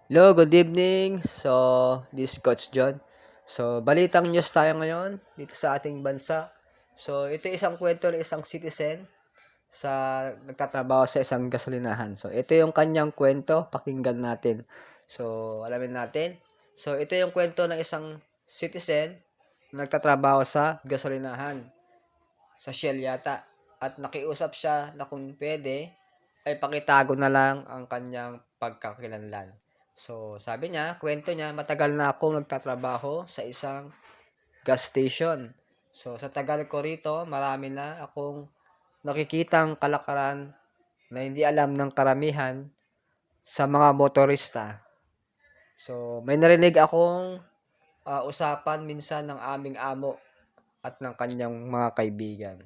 Hello, good evening. This is Coach John. Balitang news tayo ngayon dito sa ating bansa. Ito isang kwento ng isang citizen sa nagtatrabaho sa isang gasolinahan. Ito yung kanyang kwento, pakinggan natin. Alamin natin. Ito yung kwento ng isang citizen na nagtatrabaho sa gasolinahan, sa Shell yata. At nakiusap siya na kung pwede, ay pakitago na lang ang kanyang pagkakakilanlan. Sabi niya, kwento niya, matagal na akong nagtatrabaho sa isang gas station. Sa tagal ko rito, marami na akong nakikitang kalakaran na hindi alam ng karamihan sa mga motorista. May narinig akong usapan minsan ng aming amo at ng kanyang mga kaibigan.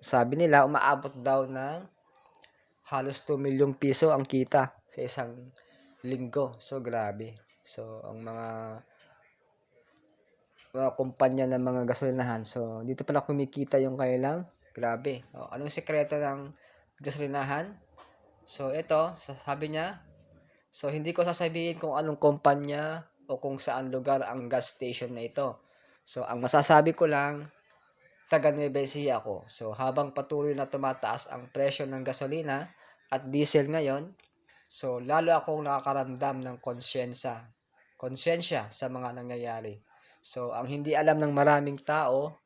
Sabi nila, umaabot daw ng halos 2 milyong piso ang kita sa isang linggo. Grabe. Ang mga kumpanya ng mga gasolinahan. Dito pala kumikita yung kailang. Grabe. Anong sekreto ng gasolinahan? Ito, sabi niya, hindi ko sasabihin kung anong kumpanya o kung saan lugar ang gas station na ito. Ang masasabi ko lang, taga Nueva Ecija ako. Habang patuloy na tumataas ang presyo ng gasolina at diesel ngayon, lalo akong nakakaramdam ng konsyensya sa mga nangyayari. Ang hindi alam ng maraming tao,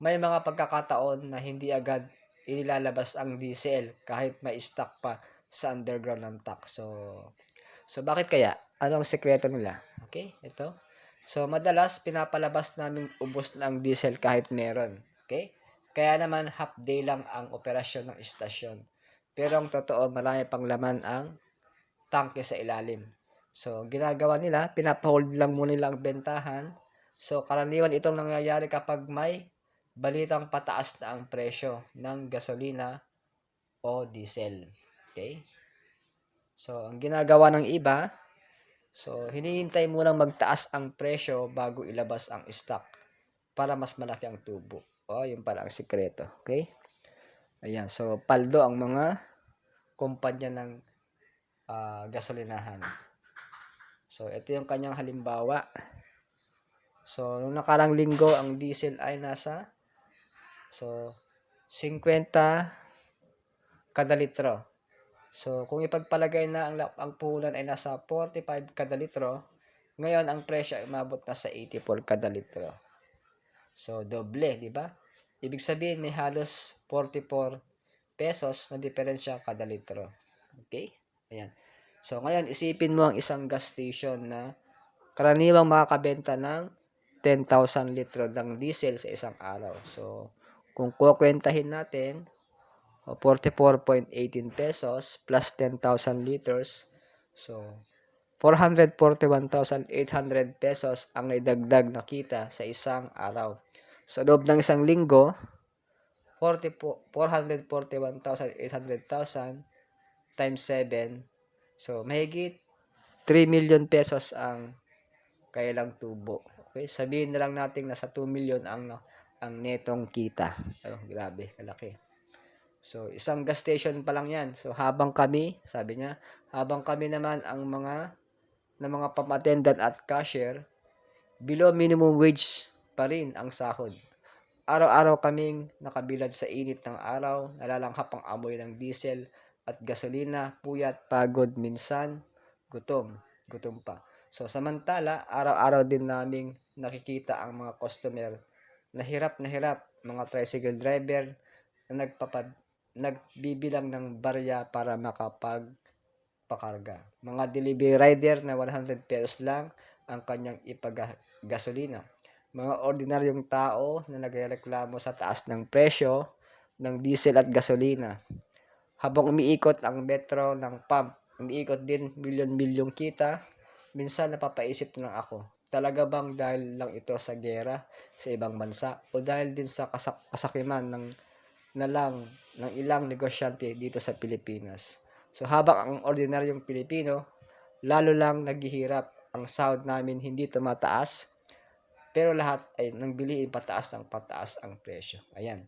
may mga pagkakataon na hindi agad inilalabas ang diesel kahit may stock pa sa underground ng truck. Bakit kaya? Ano ang sekreto nila? Okay, ito. Madalas pinapalabas namin ubos na ang diesel kahit meron. Okay? Kaya naman half day lang ang operasyon ng istasyon. Pero ang totoo, marami pang laman ang tangke sa ilalim. Ginagawa nila, pinapahold lang muna nila ang bentahan. Karaniwan itong nangyayari kapag may balitang pataas na ang presyo ng gasolina o diesel. Okay? Ang ginagawa ng iba, hinihintay munang magtaas ang presyo bago ilabas ang stock para mas malaki ang tubo. Yun pala ang sikreto. Okay? Ayan. Paldo ang mga kumpanya ng gasolinahan. Ito yung kanyang halimbawa. Nung nakarang linggo, ang diesel ay nasa 50 kada litro. Kung ipagpalagay na ang puhunan ay nasa 45 kada litro, ngayon ang presyo ay umabot na sa 84 kada litro. Doble, di ba? Ibig sabihin may halos 44 pesos na diferensya kada litro. Okay? Ayan. Ngayon isipin mo ang isang gas station na karaniwang makakabenta ng 10,000 litro ng diesel sa isang araw. Kung kukwentahin natin, 44.18 pesos plus 10,000 liters. 441,800 pesos ang naidagdag na kita sa isang araw. Sa loob ng isang linggo, 441,800,000 times 7. Mahigit 3 million pesos ang kailang tubo. Okay, sabihin na lang natin nasa 2 million ang netong kita. Grabe, kalaki. Isang gas station pa lang 'yan. Habang kami, sabi niya, habang kami naman ang mga pam-attendant at cashier, below minimum wage pa rin ang sahod. Araw-araw kaming nakabilad sa init ng araw, nalalanghap ang amoy ng diesel at gasolina, puyat, pagod, minsan gutom pa. Samantala, araw-araw din naming nakikita ang mga customer na hirap, mga tricycle driver na nagbibilang ng barya para makapagpakarga. Mga delivery rider na 100 pesos lang ang kanyang ipagasolina. Mga ordinaryong tao na nagrereklamo sa taas ng presyo ng diesel at gasolina. Habang umiikot ang metro ng pump, umiikot din milyon-milyong kita, minsan napapaisip na ako, talaga bang dahil lang ito sa giyera sa ibang bansa o dahil din sa kasakiman ng ilang negosyante dito sa Pilipinas. Habang ang ordinaryong Pilipino, lalo lang naghihirap, ang sahod namin hindi tumataas, pero lahat ay nang bilihin pataas ang presyo. Ayan.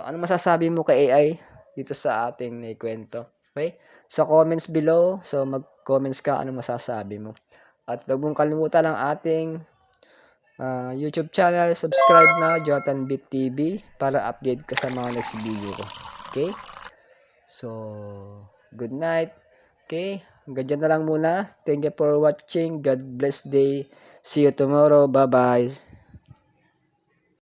Ano masasabi mo kay AI dito sa ating naikwento? Okay? Sa comments below, so mag-comments ka anong masasabi mo. At huwag mong kalimutan ang ating YouTube channel, subscribe na, Jonathan Beat TV, para update ka sa mga next video ko. Okay? So, good night. Okay? Hanggang dyan na lang muna. Thank you for watching. God bless day. See you tomorrow. Bye-bye.